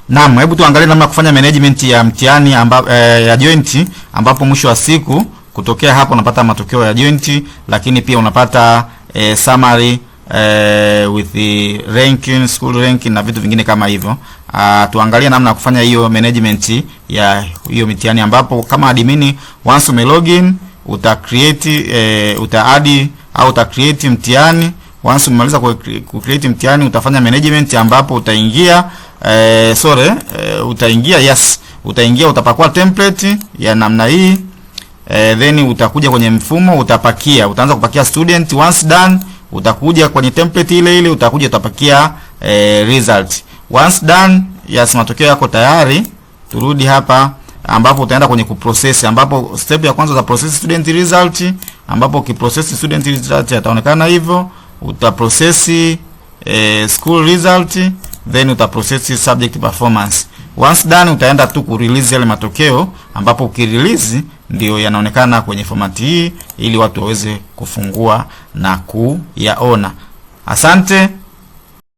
Naam, hebu tuangalie namna kufanya management ya mtihani ya joint, ambapo mwisho wa siku kutokea hapo unapata matokeo ya joint, lakini pia unapata summary with the ranking, school ranking na vitu vingine kama hivyo. Tuangalie namna ya kufanya hiyo management ya hiyo mitihani, ambapo kama admin once ume login uta create mtihani. Once umemaliza ku create mtihani utafanya management, ambapo utaingia utaingia utapakua template ya namna hii, then utakuja kwenye mfumo utaanza kupakia student. Once done utakuja kwenye template ile utapakia result. Once done, matokeo yako tayari. Turudi hapa ambapo utaenda kwenye kuprocess, ambapo step ya kwanza uta process student result, ambapo ukiprocess student result yataonekana hivyo. Utaprocess school result, then utaprocess subject performance. Once done utaenda tu ku release yale matokeo, ambapo ukirelease ndio yanaonekana kwenye format hii ili watu waweze kufungua na kuyaona. Asante.